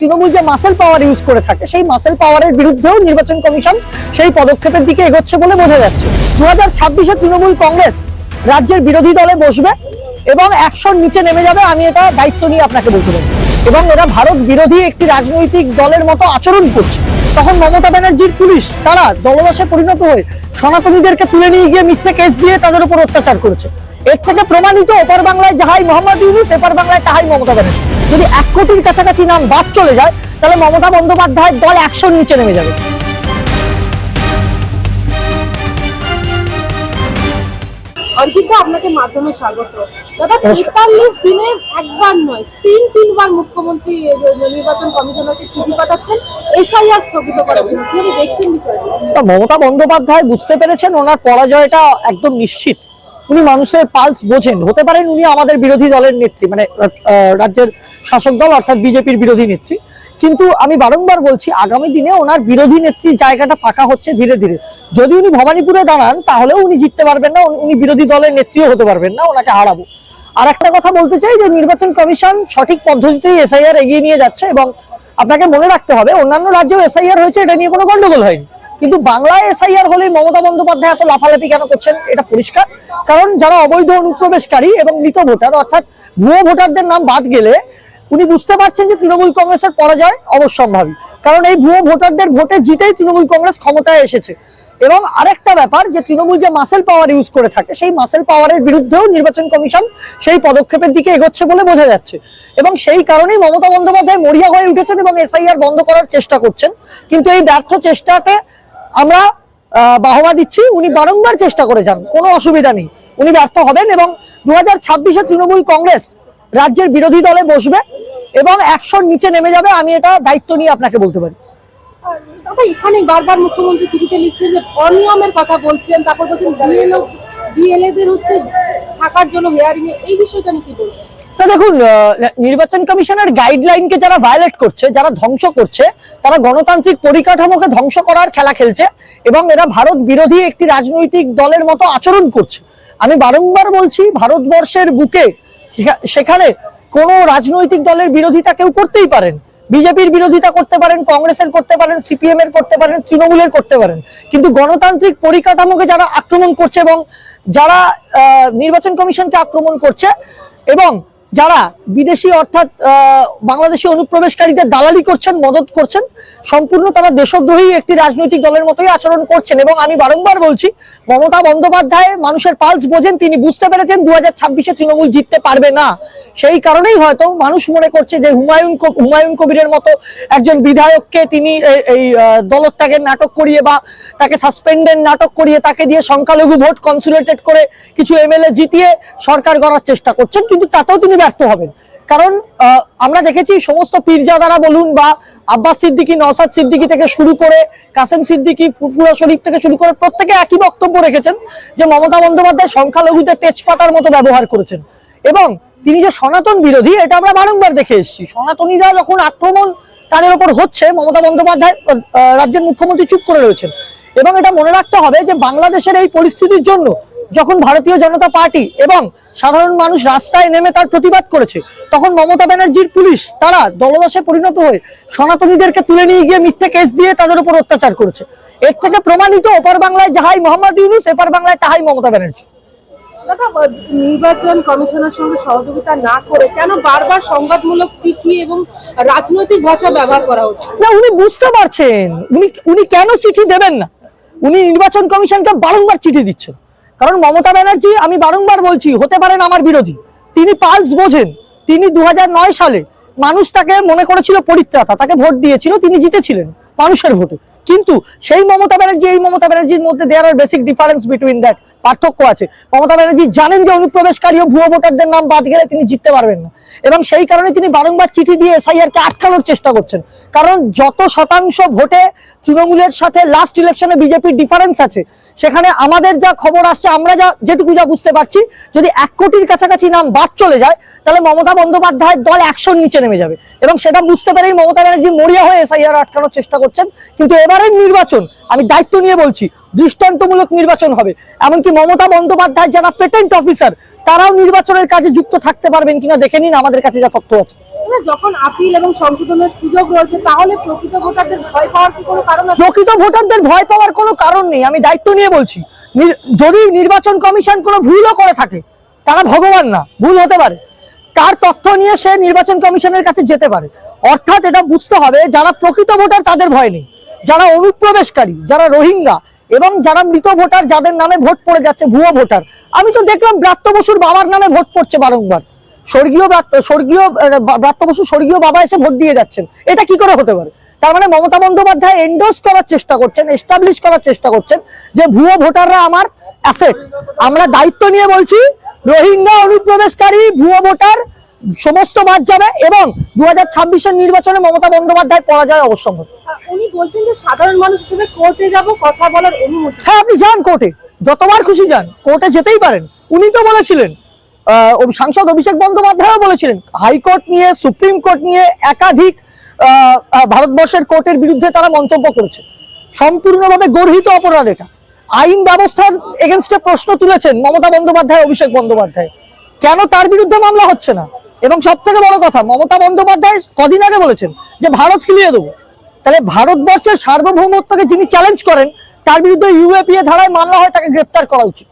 তৃণমূল যে muscle power use করে থাকে সেই মাসেল পাওয়ারের বিরুদ্ধেও নির্বাচন কমিশন সেই পদক্ষেপের দিকে এগোচ্ছে বলে বোঝা যাচ্ছে। 2026-এ তৃণমূল কংগ্রেস রাজ্যের বিরোধী দলে বসবে এবং 100-র নিচে নেমে যাবে, আমি এটা দায়িত্ব নিয়ে আপনাকে বলতে পারি। এবং এরা ভারত বিরোধী একটি রাজনৈতিক দলের মতো আচরণ করছে। তখন মমতা ব্যানার্জির পুলিশ তারা দলদাসে পরিণত হয়ে সনাতনীদেরকে তুলে নিয়ে গিয়ে মিথ্যে কেস দিয়ে তাদের উপর অত্যাচার করেছে। এর থেকে প্রমাণিত ওপার বাংলায় যাহাই মোহাম্মদ ইউনূস, এপার বাংলায় তাহাই মমতা ব্যানার্জি। যদি 1 কোটির কাছাকাছি নাম বাদ চলে যায় তাহলে মমতা বন্দ্যোপাধ্যায়ের দল 100-র নিচে নেমে যাবে। অর্পিতা, আপনাকে মাধ্যমে স্বাগত। দাদা, 43 দিনে একবার নয় তিনবার মুখ্যমন্ত্রী নির্বাচন কমিশনারকে চিঠি পাঠাচ্ছেন এসআইআর স্থগিত করার জন্য, কিভাবে দেখছেন বিষয়টা? মমতা বন্দ্যোপাধ্যায় বুঝতে পেরেছেন ওনার পরাজয়টা একদম নিশ্চিত। উনি মানুষের পালস বোঝেন। হতে পারেন উনি আমাদের বিরোধী দলের নেত্রী, মানে রাজ্যের শাসক দল অর্থাৎ বিজেপির বিরোধী নেত্রী, কিন্তু আমি বারংবার বলছি আগামী দিনে ওনার বিরোধী নেত্রীর জায়গাটা ফাঁকা হচ্ছে ধীরে ধীরে। যদি উনি ভবানীপুরে দাঁড়ান তাহলেও উনি জিততে পারবেন না, উনি বিরোধী দলের নেত্রীও হতে পারবেন না, ওনাকে হারাবো। আর একটা কথা বলতে চাই যে নির্বাচন কমিশন সঠিক পদ্ধতিতেই এসআইআর এগিয়ে নিয়ে যাচ্ছে এবং আপনাকে মনে রাখতে হবে অন্যান্য রাজ্যেও এসআইআর হয়েছে, এটা নিয়ে কোনো গন্ডগোল হয়নি, কিন্তু বাংলায় এসআইআর হলে মমতা বন্দ্যোপাধ্যায় এত লাফালাফি কেন করছেন এটা পরিষ্কার। কারণ যারা অবৈধ অনুপ্রবেশকারী এবং মৃত ভোটার অর্থাৎ ভুয়ো ভোটারদের নাম বাদ গেলে উনি বুঝতে পারছেন যে তৃণমূল কংগ্রেসের পরাজয় অবশ্যম্ভাবী, কারণ এই ভুয়ো ভোটারদের ভোটে জিতেই তৃণমূল কংগ্রেস ক্ষমতায় এসেছে। এবং আরেকটা ব্যাপার যে তৃণমূল যে মাসেল পাওয়ার ইউজ করে থাকে সেই মাসেল পাওয়ারের বিরুদ্ধেও নির্বাচন কমিশন সেই পদক্ষেপের দিকে এগোচ্ছে বলে বোঝা যাচ্ছে। এবং সেই কারণেই মমতা বন্দ্যোপাধ্যায় মরিয়া হয়ে উঠেছেন এবং এসআইআর বন্ধ করার চেষ্টা করছেন। কিন্তু এই ব্যর্থ চেষ্টাতে আমরা বাহবা দিচ্ছি। উনি বারংবার চেষ্টা করে যান, কোনো অসুবিধা নেই, উনি ব্যর্থ হবেন এবং 2026-এ তৃণমূল কংগ্রেস রাজ্যের বিরোধী দলে বসবে এবং 100-র নিচে নেমে যাবে, আমি এটা দায়িত্ব নিয়ে আপনাকে বলতে পারি। দাদা, এখানে বারবার মুখ্যমন্ত্রী চিঠিতে লিখছেন যে অনিয়মের কথা বলছেন, তারপর বলছেন বিএলএদের হচ্ছে থাকার জন্য হেয়ারিং এ, এই বিষয়টা নিয়ে কি বলবেন? দেখুন, নির্বাচন কমিশনের গাইডলাইনকে যারা ভায়োলেট করছে, যারা ধ্বংস করছে, তারা গণতান্ত্রিক পরিকাঠামোকে ধ্বংস করার খেলা খেলছে এবং এরা ভারত বিরোধী একটি রাজনৈতিক দলের মতো আচরণ করছে। আমি বারংবার বলছি ভারতবর্ষের বুকে সেখানে কোনো রাজনৈতিক দলের বিরোধিতা কেউ করতেই পারেন, বিজেপির বিরোধিতা করতে পারেন, কংগ্রেসের করতে পারেন, সিপিএম এর করতে পারেন, তৃণমূলের করতে পারেন, কিন্তু গণতান্ত্রিক পরিকাঠামোকে যারা আক্রমণ করছে এবং যারা নির্বাচন কমিশনকে আক্রমণ করছে এবং যারা বিদেশি অর্থাৎ বাংলাদেশি অনুপ্রবেশকারীদের দালালি করছেন, মদত করছেন, সম্পূর্ণ তারা দেশদ্রোহী একটি রাজনৈতিক দলের মতোই আচরণ করছেন। এবং আমি বারংবার বলছি মমতা বন্দ্যোপাধ্যায় মানুষের পালস বোঝেন, তিনি বুঝতে পেরেছেন 2026-এ তৃণমূল জিততে পারবে না। সেই কারণেই হয়তো মানুষ মনে করছে যে হুমায়ুন কবিরের মতো একজন বিধায়ককে তিনি এই দলত্যাগের নাটক করিয়ে বা তাকে সাসপেন্ডের নাটক করিয়ে তাকে দিয়ে সংখ্যালঘু ভোট কনসুলেটেড করে কিছু এমএলএ জিতিয়ে সরকার গড়ার চেষ্টা করছেন, কিন্তু তাতেও তিনি ব্যর্থ হবেন। কারণ আমরা দেখেছি সমস্ত পীরজাদারা বলুন বা আব্বাস সিদ্দিকী, নওশাদ সিদ্দিকী থেকে শুরু করে কাসেম সিদ্দিকী, ফুরফুরা শরীফ থেকে শুরু করে প্রত্যেকে একই বক্তব্য রেখেছেন যে মমতা বন্দ্যোপাধ্যায় সংখ্যালঘুদের তেজপাতার মতো ব্যবহার করেছেন এবং তিনি যে সনাতন বিরোধী এটা আমরা বারংবার দেখে এসেছি। সনাতনীরা যখন আক্রমণ তাদের উপর হচ্ছে, মমতা বন্দ্যোপাধ্যায় রাজ্যের মুখ্যমন্ত্রী চুপ করে রয়েছেন। এবং এটা মনে রাখতে হবে যে বাংলাদেশের এই পরিস্থিতির জন্য যখন ভারতীয় জনতা পার্টি এবং সাধারণ মানুষ রাস্তায় নেমে তার প্রতিবাদ করেছে, তখন মমতা ব্যানার্জির পুলিশ তারা দলদাসে পরিণত হয়ে সনাতনীদেরকে তুলে নিয়ে গিয়ে মিথ্যে কেস দিয়ে তাদের উপর অত্যাচার করেছে। এর থেকে প্রমাণিত ওপার বাংলায় যাহাই মোহাম্মদ ইউনূস, এপার বাংলায় তাহাই মমতা ব্যানার্জি। দাদা, নির্বাচন কমিশনের সঙ্গে সহযোগিতা না করে কেন বারবার সংবাদমূলক চিঠি এবং রাজনৈতিক ভাষা ব্যবহার করা হচ্ছে? না, উনি বুঝতে পারছেন উনি কেন চিঠি দেবেন না। উনি নির্বাচন কমিশনকে বারংবার চিঠি দিচ্ছেন, কারণ মমতা ব্যানার্জি, আমি বারংবার বলছি, হতে পারেন আমার বিরোধী, তিনি পালস বোঝেন। তিনি 2009 সালে মানুষ তাকে মনে করেছিল পরিত্রাতা, তাকে ভোট দিয়েছিল, তিনি জিতেছিলেন মানুষের ভোটে। কিন্তু সেই মমতা ব্যানার্জি এই মমতা ব্যানার্জির মধ্যে দেয়ার আর বেসিক ডিফারেন্স বিটুইন দ্যাট, পার্থক্য আছে। মমতা ব্যানার্জি জানেন যে অনুপ্রবেশকারী ও ভুয়ো ভোটারদের নাম বাদ গেলে তিনি জিততে পারবেন না এবং সেই কারণে তিনি বারংবার চিঠি দিয়ে এসআইআরকে আটকানোর চেষ্টা করছেন। কারণ যত শতাংশ ভোটে তৃণমূলের সাথে লাস্ট ইলেকশনে বিজেপির ডিফারেন্স আছে, সেখানে আমাদের যা খবর আসছে, আমরা যেটুকু বুঝতে পারছি, যদি 1 কোটির কাছাকাছি নাম বাদ চলে যায় তাহলে মমতা বন্দ্যোপাধ্যায়ের দল 100-র নিচে নেমে যাবে। এবং সেটা বুঝতে পেরেই মমতা ব্যানার্জি মরিয়া হয়ে এসআইআর আটকানোর চেষ্টা করছেন। কিন্তু এবারের নির্বাচন আমি দায়িত্ব নিয়ে বলছি দৃষ্টান্তমূলক নির্বাচন হবে। এমনকি মমতা বন্দ্যোপাধ্যায় যারা পেটেন্ট অফিসার তারাও নির্বাচনের কাজে যুক্ত থাকতে পারবেন কিনা দেখে নিন, আমাদের কাছে যা তথ্য আছে। যখন আপিল এবং সংশোধনের সুযোগ রয়েছে তাহলে প্রকৃত ভোটারদের ভয় পাওয়ার কি কোনো কারণ আছে? প্রকৃত ভোটারদের ভয় পাওয়ার কোনো কারণ নেই, আমি দায়িত্ব নিয়ে বলছি। যদি নির্বাচন কমিশন কোনো ভুলও করে থাকে, তারা ভগবান না, ভুল হতে পারে, তার তথ্য নিয়ে সে নির্বাচন কমিশনের কাছে যেতে পারে। অর্থাৎ এটা বুঝতে হবে, যারা প্রকৃত ভোটার তাদের ভয় নেই, যারা অনুপ্রবেশকারী, যারা রোহিঙ্গা এবং যারা মৃত ভোটার, যাদের নামে ভোট পড়ে যাচ্ছে, ভুয়ো ভোটার। আমি তো দেখলাম ব্রাত্য বসুর বাবার নামে ভোট পড়ছে বারংবার, স্বর্গীয় ব্রাত্য বসু স্বর্গীয় বাবা এসে ভোট দিয়ে যাচ্ছেন। এটা কি করে হতে পারে? তার মানে মমতা বন্দ্যোপাধ্যায় এন্ডোর্স করার চেষ্টা করছেন, এস্টাবলিশ করার চেষ্টা করছেন যে ভুয়ো ভোটাররা আমার অ্যাসেট। আমরা দায়িত্ব নিয়ে বলছি, রোহিঙ্গা, অনুপ্রবেশকারী, ভুয়ো ভোটার সমস্ত বাদ যাবে এবং 2026-এর নির্বাচনে মমতা বন্দ্যোপাধ্যায় পরাজয় অবশ্যম্ভাবী। উনি বলছেন যে সাধারণ মানুষ হিসেবে কোর্টে যাব, কথা বলার অনুমতি। হ্যাঁ, আপনি যান কোর্টে, যতবার খুশি যান, কোর্টে যেতেই পারেন। উনি তো বলেছিলেন, সাংসদ অভিষেক বন্দ্যোপাধ্যায়ও বলেছিলেন, হাইকোর্ট নিয়ে, সুপ্রিম কোর্ট নিয়ে একাধিক ভারতবর্ষের কোর্টের বিরুদ্ধে তারা মন্তব্য করেছে। সম্পূর্ণভাবে গর্হিত অপরাধ এটা। আইন ব্যবস্থার এগেনস্টে প্রশ্ন তুলেছেন মমতা বন্দ্যোপাধ্যায়, অভিষেক বন্দ্যোপাধ্যায়। কেন তার বিরুদ্ধে মামলা হচ্ছে না? এবং সব থেকে বড় কথা, মমতা বন্দ্যোপাধ্যায় কদিন আগে বলেছেন যে ভারত ফিরিয়ে দেবো। তাহলে ভারতবর্ষের সার্বভৌমত্বকে যিনি চ্যালেঞ্জ করেন, তার বিরুদ্ধে ইউএপিএ ধারায় মামলা হয়, তাকে গ্রেপ্তার করা উচিত।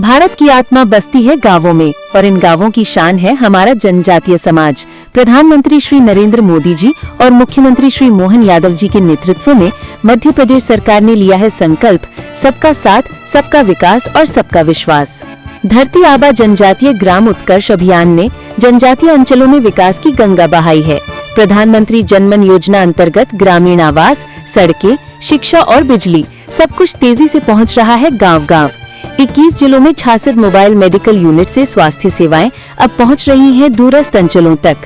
भारत की आत्मा बसती है गांवों में और इन गांवों की शान है हमारा जनजातीय समाज। प्रधानमंत्री श्री नरेंद्र मोदी जी और मुख्यमंत्री श्री मोहन यादव जी के नेतृत्व में मध्य प्रदेश सरकार ने लिया है संकल्प, सबका साथ, सबका विकास और सबका विश्वास। धरती आबा जनजातीय ग्राम उत्कर्ष अभियान ने जनजातीय अंचलों में विकास की गंगा बहाई है। प्रधानमंत्री जनमन योजना अंतर्गत ग्रामीण आवास, सड़कें, शिक्षा और बिजली सब कुछ तेजी से पहुंच रहा है गांव-गांव। 21 जिलों में 66 मोबाइल मेडिकल यूनिट से स्वास्थ्य सेवाएं अब पहुंच रही हैं दूरस्थ अंचलों तक।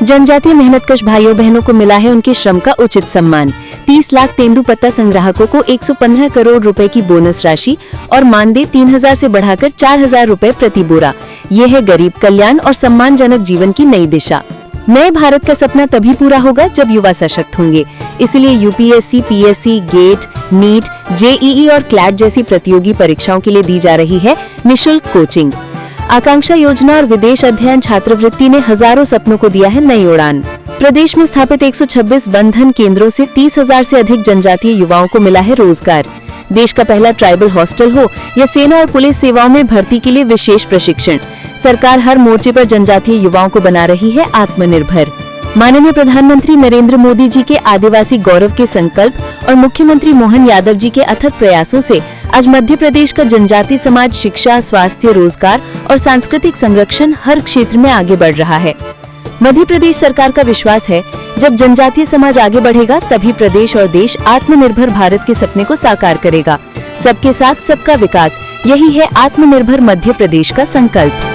जनजातीय मेहनतकश भाइयों बहनों को मिला है उनके श्रम का उचित सम्मान। 30 लाख तेंदुपत्ता संग्राहकों को 115 करोड़ रुपए की बोनस राशि और मानदेय 3000 से बढ़ाकर 4000 रुपए प्रति बोरा। ये है गरीब कल्याण और सम्मानजनक जीवन की नई दिशा। नए भारत का सपना तभी पूरा होगा जब युवा सशक्त होंगे। इसलिए UPSC, PSC, GATE, NEET, JEE और क्लैट जैसी प्रतियोगी परीक्षाओं के लिए दी जा रही है निशुल्क कोचिंग। आकांक्षा योजना और विदेश अध्ययन छात्रवृत्ति ने हजारों सपनों को दिया है नई उड़ान। प्रदेश में स्थापित 126 बंधन केंद्रों से 30,000 से अधिक जनजातीय युवाओं को मिला है रोजगार। देश का पहला ट्राइबल हॉस्टल हो या सेना और पुलिस सेवाओं में भर्ती के लिए विशेष प्रशिक्षण, सरकार हर मोर्चे पर जनजातीय युवाओं को बना रही है आत्मनिर्भर। माननीय प्रधानमंत्री नरेंद्र मोदी जी के आदिवासी गौरव के संकल्प और मुख्यमंत्री मोहन यादव जी के अथक प्रयासों से आज मध्य प्रदेश का जनजातीय समाज शिक्षा, स्वास्थ्य, रोजगार और सांस्कृतिक संरक्षण हर क्षेत्र में आगे बढ़ रहा है। मध्य प्रदेश सरकार का विश्वास है, जब जनजातीय समाज आगे बढ़ेगा तभी प्रदेश और देश आत्मनिर्भर भारत के सपने को साकार करेगा। सबके साथ, सबका विकास, यही है आत्मनिर्भर मध्य प्रदेश का संकल्प।